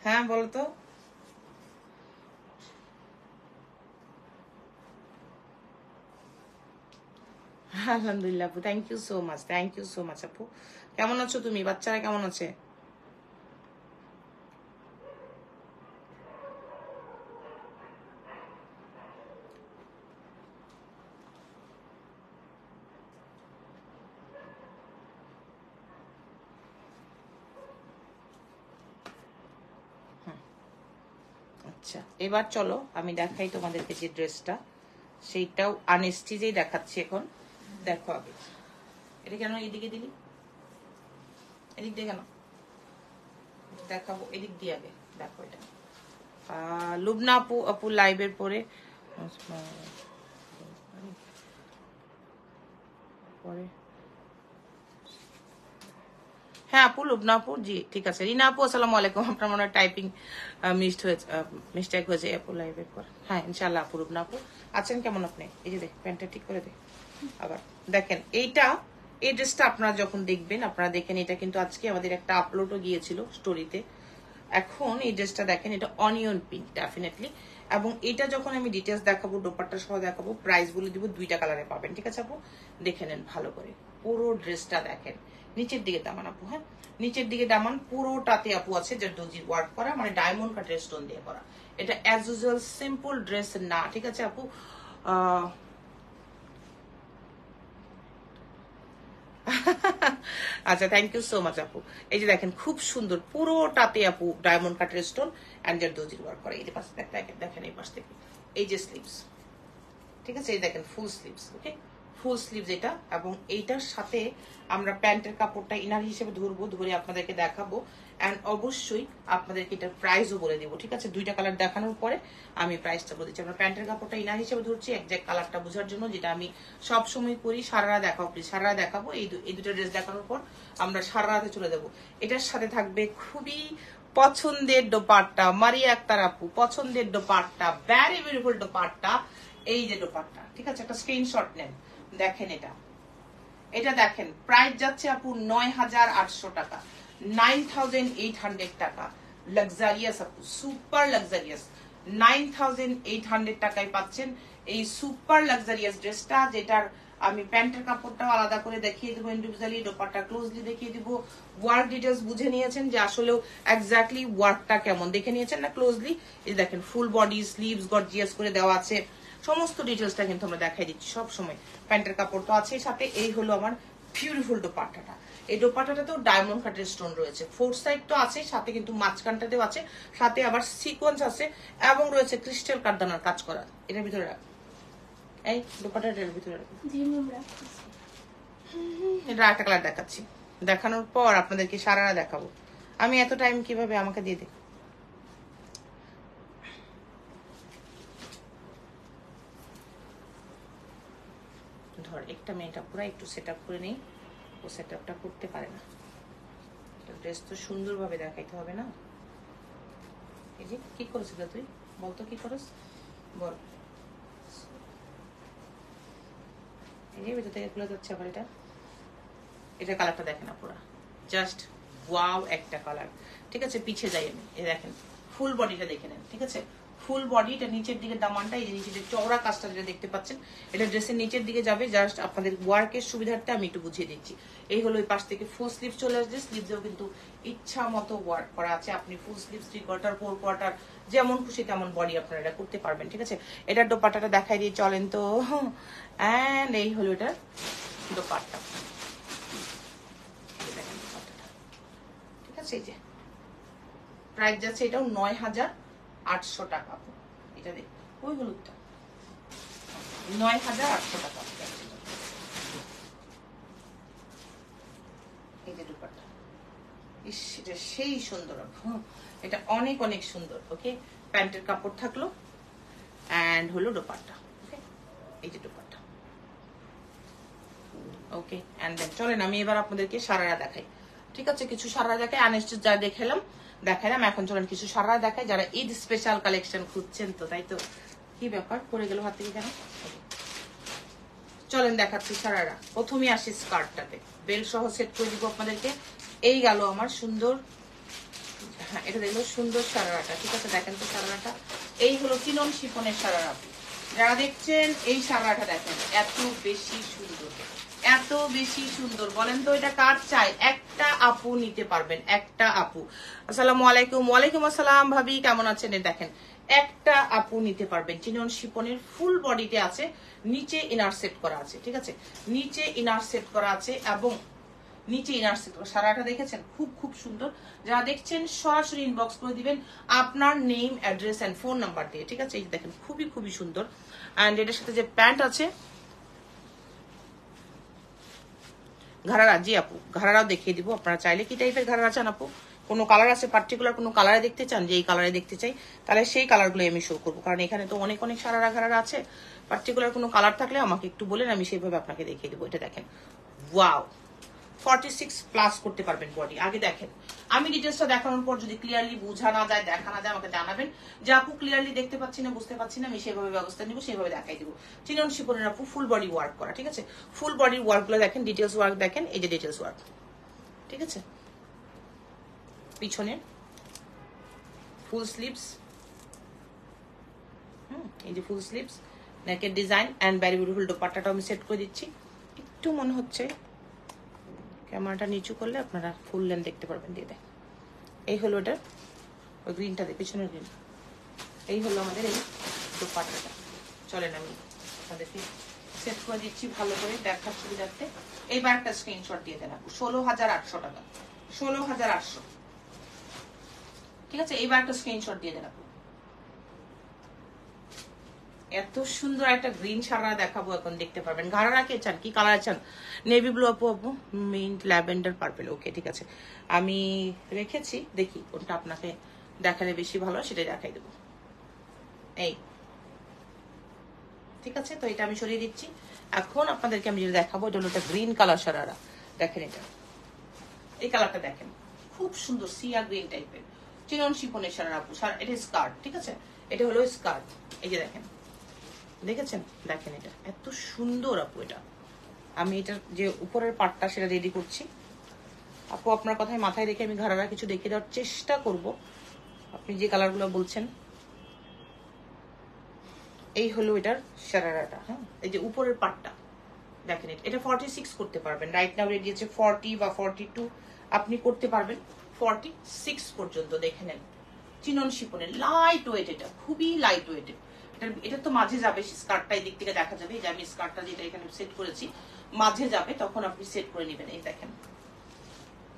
হ্যাঁ বলো তো। আলহামদুলিল্লাহ আপু, thank you so much, thank you so much আপু। কেমন আছো তুমি, বাচ্চারা কেমন আছে? আচ্ছা, এবার চলো আমি দেখাই তোমাদেরকে যে ড্রেসটা, সেইটাও আনস্টিচেই দেখাচ্ছি এখন। দেখো আগে, এটা কেন এদিকে দিলি, এদিক দিয়ে কেন দেখাবো, এদিক দিয়ে আগে দেখো। এটা লুবনা আপু, আপু লাইভের পরে পরে হ্যাঁ আপু, লুবনা আপু, জি ঠিক আছে। রিনা আপু আসসালামু আলাইকুম, আপনার মনে হয় টাইপিং মিস্টেক হয়েছে আপু লাইভের পর। হ্যাঁ ইনশাল্লাহ আপু, লুবনা আপু আছেন কেমন আপনি? এই যে দেখ, প্যান্টটা ঠিক করে দে। আবার দেখেন এইটা, এই ড্রেসটা আপনারা যখন দেখবেন, আপনারা দেখেন এটা কিন্তু আজকে আমাদের একটা আপলোডও গিয়েছিল স্টোরিতে। এখন এই ড্রেসটা দেখেন, এটা অনিয়ন পিঙ্ক ডেফিনেটলি, এবং এটা যখন আমি ডিটেলস দেখাবো, দোপাট্টা সহ দেখাবো, প্রাইস বলে দিব, 2টা কালারে পাবেন। ঠিক আছে আপু, দেখে নেন ভালো করে। পুরো ড্রেসটা দেখেন, নিচের দিকে দামান আপু, হ্যাঁ নিচের দিকে দামান পুরোটাতে আপু আছে যে দর্জির ওয়ার্ক করা, মানে ডায়মন্ড কাটের স্টোন দিয়ে করা। এটা অ্যাজ ইউজুয়াল সিম্পল ড্রেস না। ঠিক আছে আপু, আচ্ছা থ্যাংক ইউ সো মাচ আপু। এই যে দেখেন খুব সুন্দর, পুরোটাতে আপু ডায়মন্ড কাটের স্টোন অ্যান্ড দর্জির ওয়ার্ক করা। এই যে পাশ দেখেন এই পাশ থেকে, এই যে স্লিভস, ঠিক আছে, এই দেখেন ফুল স্লিভস। ওকে, ফুল স্লিভস এটা, এবং এইটার সাথে আমরা প্যান্টের কাপড়টা ইনার হিসেবে ধরবো, ধরে আপনাদেরকে দেখাবো, অ্যান্ড অবশ্যই আপনাদেরকে এটার প্রাইসও বলে দেবো। ঠিক আছে, 2টা কালার দেখানোর পরে আমি প্রাইসটা বলে দিচ্ছি। আমরা প্যান্টের কাপড়টা ইনার হিসেবে ধরছি একজ্যাক্ট কালারটা বোঝার জন্য, যেটা আমি সব সময় করি। সারারা দেখাবো প্লিজ, সারারা দেখাবো। এই দুটো ড্রেস দেখানোর পর আমরা সারা রাতে চলে যাবো। এটার সাথে থাকবে খুবই পছন্দের দোপাট্টা, মারিয়া আক্তার আপু পছন্দের দোপাট্টা, ভ্যারি বিউটিফুল দোপাট্টা। এই যে দোপাট্টা, ঠিক আছে, একটা স্ক্রিনশট নেন, দেখেন এটা দেখেন প্রাইস যাচ্ছে আপু ৯,৮০০ টাকা, 9,800 টাকা, লাক্সারিয়াস আপু, সুপার লাক্সারিয়াস। 9800 টাকায় পাচ্ছেন এই সুপার লাক্সারিয়াস ড্রেসটা, যেটার আমি প্যান্টের কাপড়টাও আলাদা করে দেখিয়ে দেবো ইন্ডিভিজুয়ালি, দোপাট্টা ক্লোজলি দেখিয়ে দিব। ওয়ার্ক ডিটেলস বুঝে নিয়েছেন যে আসলেও এক্স্যাক্টলি ওয়ার্কটা কেমন, দেখে নিয়েছেন না ক্লোজলি। এই দেখেন ফুল বডি, স্লিভস গর্জিয়াস করে দেওয়া আছে, সমস্ত ডিটেলসটা কিন্তু আমরা দেখাই দিচ্ছি সব সময়। প্যান্টের কাপড় তো আছে সাথে। এই হলো আমার বিউটিফুল দোপাট্টাটা। এই দোপাট্টাটাতেও ডায়মন্ড কাটের স্টোন রয়েছে, ফোর সাইড তো আছে, সাথে কিন্তু মাঝখানটাতেও আছে, সাথে আবার সিকোয়েন্স আছে এবং রয়েছে ক্রিস্টাল কারদানার কাজ করা। এটার ভিতরে এই দোপাট্টাটার ভিতরে এটা একটা কালার দেখাচ্ছি, দেখানোর পর আপনাদেরকে সারারা দেখাবো। আমি এত টাইম কিভাবে আমাকে দিয়ে দেখ। ধর একটা মেয়েটা পুরো একটু সেট আপ করে নেই, ও সেট আপটা করতে পারে না। ড্রেস তো সুন্দরভাবে দেখাইতে হবে না। এই যে কি করেছিল তুই বলতো, কি করস বল। এই যে ভিতর থেকে খুলে যাচ্ছে আবার এটা। এটা কালারটা দেখেন না পুরা জাস্ট ওয়াও একটা কালার। ঠিক আছে, পিছিয়ে যাই আমি। এই দেখেন ফুল বডিটা দেখে নেন। ঠিক আছে, ফুল বডি, এটা নিচের দিকে দামানটা, এই যে নিচে যে চওড়া কাজটা যেটা দেখতে পাচ্ছেন, এটা ড্রেসের নিচের দিকে যাবে। জাস্ট আপনাদের ওয়ার্কের সুবিধার্থে আমি একটু বুঝিয়ে দিচ্ছি। এই হলো ওই পাশ থেকে ফুল স্লিভ চলে আসছে, স্লিভসেও কিন্তু ইচ্ছা মতো ওয়ার্ক করা আছে। আপনি ফুল স্লিভ, 3/4, 4/4 যেমন খুশি তেমন বডি আপনারা এটা করতে পারবেন। ঠিক আছে, এটার দোপাট্টাটা দেখাই দিয়ে চলেন তো। এন্ড এই হলো এটার দোপাট্টা। ঠিক আছে, এই যে প্রাইস যাচ্ছে এটাও 9800 টাকা। এটা দেখ ওই হলুদটা 9800 টাকা। এই যে দুপাট্টা, ইস এটা সেই সুন্দর, এটা অনেক অনেক সুন্দর। ওকে, প্যান্টের কাপড় থাকলো এন্ড হলো দোপাট্টা। ওকে, এই যে দোপাট্টা। ওকে, এন্ড দেন চলেন আমি এবার আপনাদেরকে সারারা দেখাই। ঠিক আছে, কিছু সারারা দেখাই, আনেস্ট যা দেখালাম। এখন চলেন কিছু সারারা দেখাই যারা ঈদ স্পেশাল কালেকশন খুঁজছেন। তো তাই তো, কি ব্যাপার পরে গেল হাত থেকে কেন? চলেন দেখাচ্ছি সারারা। প্রথমে আসি স্কার্টটাতে, বেল সহ সেট করে দিব আপনাদেরকে। এই গেল আমার সুন্দর, হ্যাঁ এটা দেখলো সুন্দর সারারাটা। ঠিক আছে, দেখেন তো সারারাটা। এই হলো চিনন শিফনের সারারা। যারা দেখছেন এই সারারাটা দেখেন, এত বেশি সুন্দর, এত বেশি সুন্দর। বলেন তো এটা কার চাই? একটা আপু নিতে পারবেন, একটা আপু। আসসালামু আলাইকুম। ওয়ালাইকুম আসসালাম ভাবি, কেমন আছেন? দেখেন একটা আপু নিতে পারবেন। চিনন শিফনের ফুল বডিতে আছে, নিচে ইনার সেট করা আছে। ঠিক আছে, নিচে ইনার সেট করা আছে এবং নিচে ইনার সেট করা। সারাটা দেখেছেন, খুব খুব সুন্দর। যারা দেখছেন সরাসরি ইনবক্স করে দিবেন আপনার name, address and phone number দিয়ে। ঠিক আছে, এই দেখেন খুবই খুবই সুন্দর। এন্ড এটার সাথে যে প্যান্ট আছে ঘাড়ারা, জি আপু ঘাড়ারাও দেখিয়ে দিব। আপনারা চাইলে কি টাইপের ঘাড়ারা চান আপু? কোনো কালার আছে পার্টিকুলার, কোনো কালারে দেখতে চান যে এই কালারে দেখতে চাই, তাহলে সেই কালারগুলো আমি শো করবো। কারণ এখানে তো অনেক অনেক সারারা ঘাড়ারা আছে। পার্টিকুলার কোনো কালার থাকলে আমাকে একটু বলেন, আমি সেইভাবে আপনাকে দেখিয়ে দেবো। এটা দেখেন ওয়াও, 46 প্লাস করতে পারবেন বডি। আগে দেখেন, আমি ডিটেলসটা দেখানোর পর যদি ক্লিয়ারলি বোঝা না যায়, দেখা না যায়, আমাকে জানাবেন যে আপু ক্লিয়ারলি দেখতে পাচ্ছি না, বুঝতে পারছি না। আমি সেভাবে ব্যবস্থা নিব, সেভাবে দেখাই দিব। চিনন শিফনের আপু ফুল বডি ওয়ার্ক করা। ঠিক আছে, ফুল বডির ওয়ার্ক গুলো দেখেন, ডিটেলস ওয়ার্ক দেখেন, এই যে ডিটেলস ওয়ার্ক। ঠিক আছে, পিছনে ফুল স্লিভস, এই যে ফুল স্লিভস, নেকের ডিজাইন এন্ড ভেরি বিউটিফুল দোপাট্টাটা আমি সেট করে দিচ্ছি। একটু মনে হচ্ছে ক্যামেরাটা নিচু করলে আপনারা ফুল লেন্থ দেখতে পারবেন। দিয়ে দেয় এই হলো এটা, ওই গ্রিনটা দিয়ে পিছনের গ্রিন। এই হলো আমাদের এই দোপাট্টাটা। চলেন আমি আপনাদেরকে সেট করে দিচ্ছি ভালো করে দেখার সুবিধার্থে। এইবার একটা স্ক্রিনশট দিয়ে দেন আপু, 16,800 টাকা, 16,800। ঠিক আছে, এইবার একটা স্ক্রিনশট দিয়ে দেন আপু। এত সুন্দর একটা গ্রিন সারা দেখাবো, এখন দেখতে পারবেন। ঘাড়া কে চান, কি কালার চান? নেভি ব্লু আপু, আপু মিন্ট, ল্যাভেন্ডার, পার্পল। ওকে ঠিক আছে, আমি রেখেছি, দেখি কোনটা আপনাকে দেখালে বেশি ভালো সেটাই দেখাই দেবো। এই ঠিক আছে, তো এটা আমি সরিয়ে দিচ্ছি। এখন আপনাদেরকে আমি যেটা দেখাবো এটা হলো একটা গ্রিন কালার সারারা। দেখেন এটা, এই কালারটা দেখেন, খুব সুন্দর সিয়া গ্রিন টাইপের চিনন শিফনের সারা আপু। এটা স্কার্ট। ঠিক আছে, এটা হলো স্কার্ট। এই যে দেখেন, দেখেছেন, দেখেন এটা এত সুন্দর আপু। এটা আমি এটার যে উপরের পার্টটা সেটা রেডি করছি আপু, আপনার কথায় মাথায় রেখে আমি ঘাড়ারা কিছু দেখিয়ে দেওয়ার চেষ্টা করব। আপনি যে কালারগুলো বলছেন। এই হলো এটার সারারাটা। হ্যাঁ, এই যে উপরের পাটটা দেখেন, এটা 46 করতে পারবেন। রাইট নাও রেডি আছে 40 বা 42, আপনি করতে পারবেন 46 পর্যন্ত। দেখে নেন, চিনন শিপনের লাইট ওয়েট, এটা খুবই লাইট ওয়েট। এটা তো মাঝে যাবে, স্কার্টটা এই দিক থেকে দেখা যাবে যে আমি স্কার্টটা যেটা এখানে সেট করেছি মাঝে যাবে, তখন আপনি সেট করে নেবেন। এই দেখেন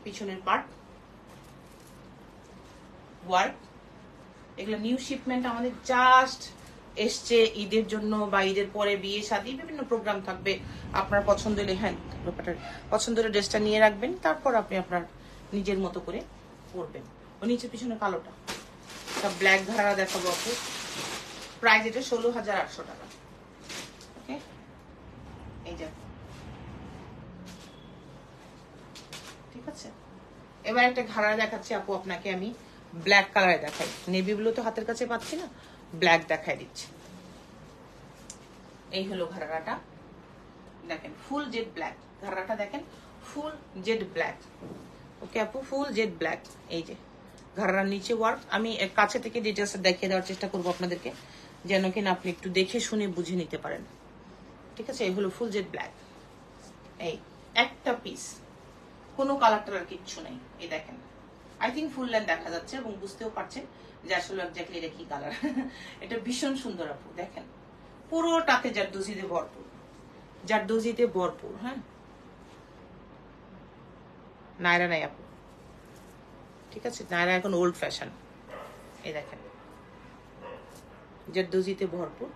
পিছনের পার্ট ওয়ার্ক, এগুলো নিউ শিপমেন্ট আমাদের জাস্ট এসছে ঈদের জন্য বা ঈদের পরে বিয়ে শাদী বিভিন্ন প্রোগ্রাম থাকবে। আপনার পছন্দ হলে হ্যাঁ পছন্দের ড্রেসটা নিয়ে রাখবেন, তারপর আপনি আপনার নিজের মতো করে পরবেন। ও নিচের পিছনে কালোটা ব্ল্যাক ঘাড়া দেখাবো আপু। প্রাইস এটা 16,800 টাকা। ওকে, এই যে ঠিক আছে। এবার একটা ঘাড়া দেখাচ্ছি আপু আপনাকে, আমি ব্ল্যাক কালারে দেখাই। নেভি ব্লু তো হাতের কাছে পাচ্ছি না, ব্ল্যাক দেখাই দিচ্ছি। এই হলো ঘাড়াটা, দেখেন ফুল জেড ব্ল্যাক ঘাড়াটা, দেখেন ফুল জেড ব্ল্যাক। ওকে আপু, ফুল জেড ব্ল্যাক। এই যে ঘাড়ার নিচে ওয়ার্ক, আমি কাছে থেকে ডিটেলস দেখিয়ে দেওয়ার চেষ্টা করবো আপনাদেরকে, যেন কিনা আপনি একটু দেখে শুনে বুঝে নিতে পারেন। ঠিক আছে, এই হলো ফুল জেড ব্ল্যাক। এই একটা পিস, কোনো কালার টালার কিচ্ছু নেই। এই দেখেন, আই থিঙ্ক ফুল লেন্থ দেখা যাচ্ছে এবং বুঝতেও পারছেন যে আসলে এক্স্যাক্টলি এটা কি কালার। এটা ভীষণ সুন্দর আপু, দেখেন পুরোটাতে জারদোজিতে ভরপুর, জারদোজিতে ভরপুর। হ্যাঁ, নায়রা নাই আপু, ঠিক আছে, নায়রা এখন ওল্ড ফ্যাশন। এই দেখেন জারদোজিতে ভরপুর।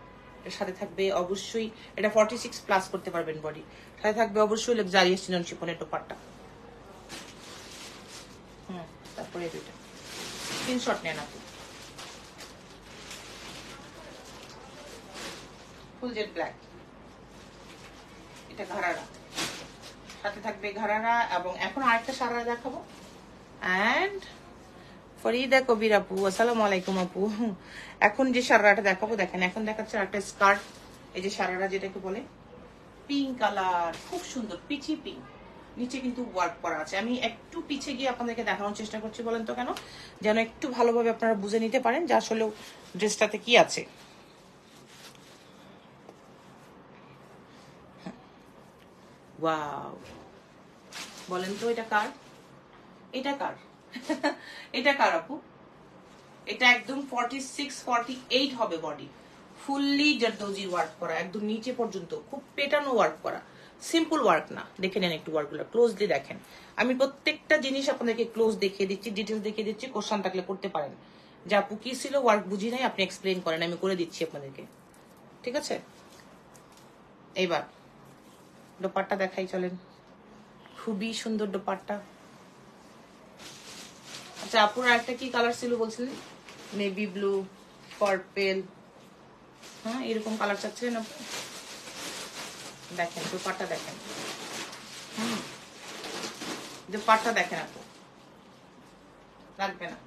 এর সাথে থাকবে অবশ্যই, এটা 46 প্লাস করতে পারবেন বডি। সাথে থাকবে অবশ্যই লাক্সারিয়াস চিনন শিফনের দোপাট্টা। তারপরে দুইটা স্ক্রিনশট নেন আপু। ফুল জেড ব্ল্যাক, এটা ঘাড়ারা, সাথে থাকবে ঘাড়ারা। এবং এখন আরেকটা সারারা দেখাবো। এন্ড ফরিদা কবির আপু, আসসালামু আলাইকুম আপু। এখন যে সারারাটা দেখাবো, দেখেন এখন দেখাচ্ছে একটা স্কার্ট। এই যে সারারা যেটাকে বলে পিঙ্ক কালার, খুব সুন্দর পিচি পিঙ্ক, নিচে কিন্তু ওয়ার্ক করা আছে। আমি একটু পিছে গিয়ে আপনাদেরকে দেখানোর চেষ্টা করছি, বলেন তো কেন, যেন একটু ভালোভাবে আপনারা বুঝে নিতে পারেন যে আসলে ড্রেসটাতে কি আছে। ওয়াও, বলেন তো এটা কার? এটা কার? এটা কার আপু? এটা একদম 46 48 হবে বডি, ফুললি জারদোজি ওয়ার্ক করা, একদম নিচে পর্যন্ত খুব পেটানো ওয়ার্ক করা, সিম্পল ওয়ার্ক না। দেখে নেন একটু ওয়ার্কগুলো ক্লোজলি দেখেন। আমি প্রত্যেকটা জিনিস আপনাদেরকে ক্লোজ দেখিয়ে দিচ্ছি, ডিটেলস দেখিয়ে দিচ্ছি। কোশ্চেন থাকলে করতে পারেন যে আপু কি ছিল ওয়ার্ক বুঝি নাই, আপনি এক্সপ্লেন করেন, আমি করে দিচ্ছি আপনাদেরকে। ঠিক আছে, এইবার দোপাট্টা দেখাই চলেন। খুবই সুন্দর দোপাট্টা। আচ্ছা আপুর একটা কি কালার ছিল বলছিলেন? নেভি ব্লু, পার্পেল, হ্যাঁ এরকম কালার চাচ্ছিলেন আপু। দেখেন দোপাট্টা দেখেন, দোপাট্টা দেখেন আপু, লাগবে না,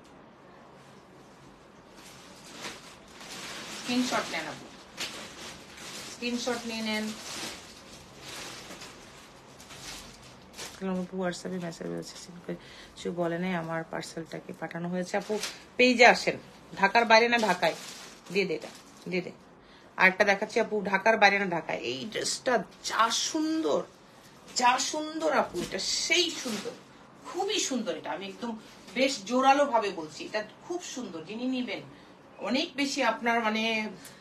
স্ক্রিনশট নেন আপু, স্ক্রিনশট নিয়ে নেন। হোয়াটসঅ্যাপে মেসেজ হয়েছে, কিছু বলে নাই, আমার পার্সেলটাকে পাঠানো হয়েছে। আপু পেজে আসেন, ঢাকার বাইরে না ঢাকায়, দিয়ে দে এটা, দিয়ে দে। আরেকটা দেখাচ্ছি আপু, ঢাকার বাইরে না ঢাকায়। এই ড্রেসটা যা সুন্দর, যা সুন্দর আপু, এটা সেই সুন্দর, খুবই সুন্দর। এটা আমি একদম বেশ জোরালো ভাবে বলছি, এটা খুব সুন্দর। যিনি নিবেন অনেক বেশি আপনার মানে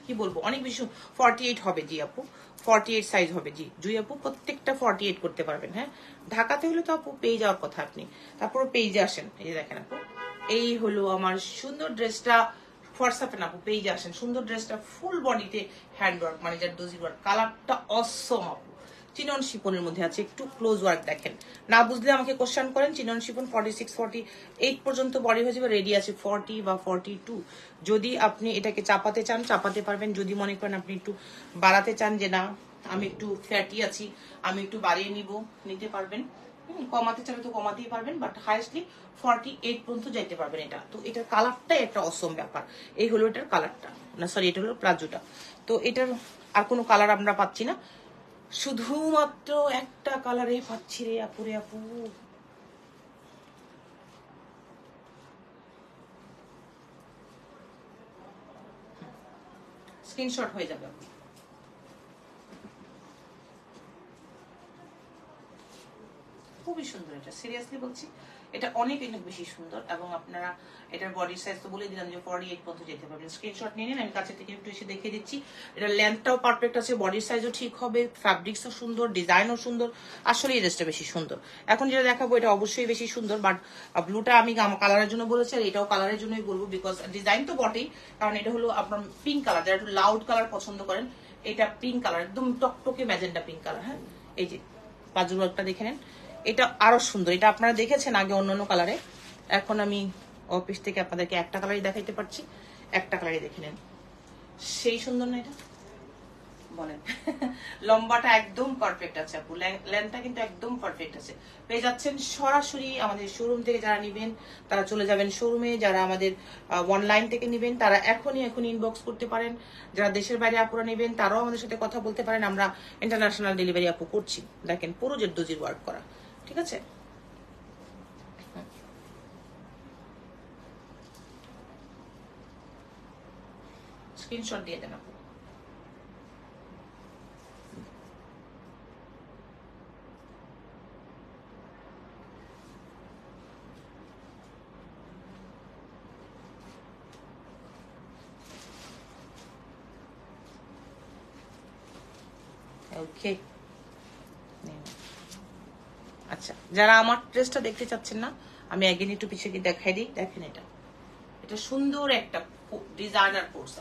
কি বলবো, অনেক বেশি 48 হবে জি আপু, 48 সাইজ হবে জি জুই আপু, প্রত্যেকটা 48 করতে পারবেন। হ্যাঁ, ঢাকাতে হলে তো আপু পেয়ে যাওয়ার কথা আপনি, তারপর পেজে আসেন। এই যে দেখেন আপু, এই হলো আমার সুন্দর ড্রেসটা। হোয়াটসঅ্যাপে না আপু, পেজে আসেন। সুন্দর ড্রেসটা ফুল বডিতে হ্যান্ড ওয়ার্ক, মানে যার দোজি ওয়ার্ক, কালারটা অসম আপু। চিনন শিপনের মধ্যে আছে, একটু ক্লোজ ওয়ার্ক দেখেন। না বুঝলে আমাকে কোশ্চেন করেন। চিনন শিপন 46 48 পর্যন্ত বডি হয়ে যাবে, রেডি আছে 40 বা 42। যদি আপনি এটাকে চাপাতে চান চাপাতে পারবেন, যদি মনে করেন আপনি একটু বাড়াতে চান যে না আমি একটু ফ্যাটি আছি, আমি একটু বাড়িয়ে নিতে পারবেন। কমাতে চাইলে তো কমাতেই পারবেন, বাট হাইয়েস্টলি 48 পর্যন্ত যাইতে পারবেন। এটা তো এটার কালারটাই একটা অসম ব্যাপার। এই হলো এটার কালারটা, না সরি এটা হলো প্লাজোটা। তো এটার আর কোনো কালার আমরা পাচ্ছি না, শুধুমাত্র একটা কালারে পাচ্ছি রে আপুরে আপু। স্ক্রিনশট হয়ে যাবে। খুবই সুন্দর, এটা সিরিয়াসলি বলছি, এটা অনেক অনেক বেশি সুন্দর। এবং আপনারা এটার বডি সাইজ তো বলে দিলাম যে 48 পর্যন্ত যেতে পারবেন। স্ক্রিনশট নিয়ে নিন, আমি কাছে থেকে একটু এসে দেখিয়ে দিচ্ছি। এটা লেন্থটাও পারফেক্ট আছে, বডি সাইজও ঠিক হবে, ফ্যাব্রিক্সও সুন্দর, ডিজাইনও সুন্দর। আসলে এই ড্রেসটা বেশি সুন্দর। এখন যেটা দেখাবো এটা অবশ্যই বেশি সুন্দর, বাট ব্লুটা আমি কালারের জন্য বলেছি, আর এটাও কালারের জন্যই বলবো, বিকজ ডিজাইন তো বটেই, কারণ এটা হলো আপনার পিঙ্ক কালার, যারা একটু লাউড কালার পছন্দ করেন, এটা পিঙ্ক কালার, একদম টকটকে ম্যাজেন্ডা পিঙ্ক কালার। হ্যাঁ, এই যে বাজুর একটা দেখে নেন, এটা আরো সুন্দর। এটা আপনারা দেখেছেন আগে অন্যান্য কালারে, এখন আমি অফিস থেকে আপনাদেরকে একটা কালারই দেখাইতে পারছি, একটা কালারই দেখে নেন। সেই সুন্দর না এটা, বলেন? লম্বাটা একদম পারফেক্ট আছে আপু, লেন্থটা কিন্তু একদম পারফেক্ট আছে। পেয়ে যাচ্ছেন সরাসরি আমাদের শোরুম থেকে। যারা নিবেন তারা চলে যাবেন শোরুমে, যারা আমাদের অনলাইন থেকে নিবেন তারা এখনই ইনবক্স করতে পারেন। যারা দেশের বাইরে আপুরা নেবেন তারাও আমাদের সাথে কথা বলতে পারেন, আমরা ইন্টারন্যাশনাল ডেলিভারি আপু করছি। দেখেন পুরো জেরদোজির ওয়ার্ক করা, ঠিক আছে? স্ক্রিনশট দিয়ে দেন আপু। ওকে, আচ্ছা, যারা আমার ড্রেসটা দেখতে চাচ্ছেন না, আমি একদিন একটু পিছিয়ে গিয়ে দেখাই দিই। দেখেন এটা, এটা সুন্দর একটা ডিজাইনার কোর্স।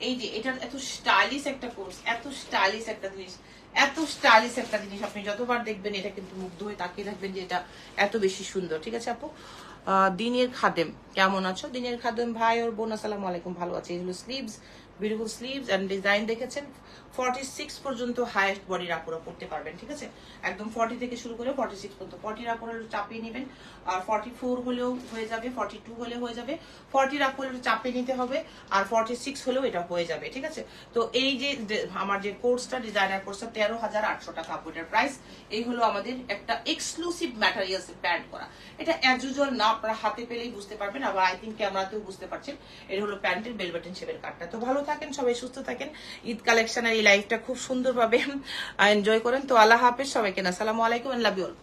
এই যে এটা এত স্টাইলিশ একটা কোর্স, এত স্টাইলিশ একটা জিনিস, এত স্টাইলিশ একটা জিনিস, আপনি যতবার দেখবেন এটা কিন্তু মুগ্ধ হয়ে তাকিয়ে থাকবেন যে এটা এত বেশি সুন্দর। ঠিক আছে আপু? দিনের খাদেম কেমন আছো? দিনের খাদেম ভাই ওর বোন, আসসালামু আলাইকুম, ভালো আছে। এগুলো sleeves, beautiful sleeves and design দেখেছেন। 46 পর্যন্ত হাইয়েস্ট বডির আপুরা পড়তে পারবেন, ঠিক আছে? একদম 40 থেকে শুরু করে 46 পর্যন্ত। 40 আপুরা চাপিয়ে নেবেন, আর 44 হলেও হয়ে যাবে, 42 হলে হয়ে যাবে। 40 আপুরা চাপিয়ে নিতে হবে, আর 46 হলেও এটা হয়ে যাবে, ঠিক আছে? তো এই যে আমার যে কোর্সটা, ডিজাইনার কোর্সটা 13,800 টাকা আপু এটার প্রাইস। এই হলো আমাদের একটা এক্সক্লুসিভ ম্যাটেরিয়ালস প্যান্ট করা। এটা অ্যাজ ইউজুয়াল না, আপনারা হাতে পেলেই বুঝতে পারবেন, আবার আই থিঙ্ক ক্যামেরাতেও বুঝতে পারছেন। এটা হলো প্যান্টের বেল বাটন শেপের কাটটা। তো ভালো থাকেন সবাই, সুস্থ থাকেন। ঈদ কালেকশনের এই লাইফটা খুব সুন্দরভাবে এনজয় করেন। তো আল্লাহ হাফেজ সবাইকে, আসসালামু আলাইকুম, লাভ ইউ অল।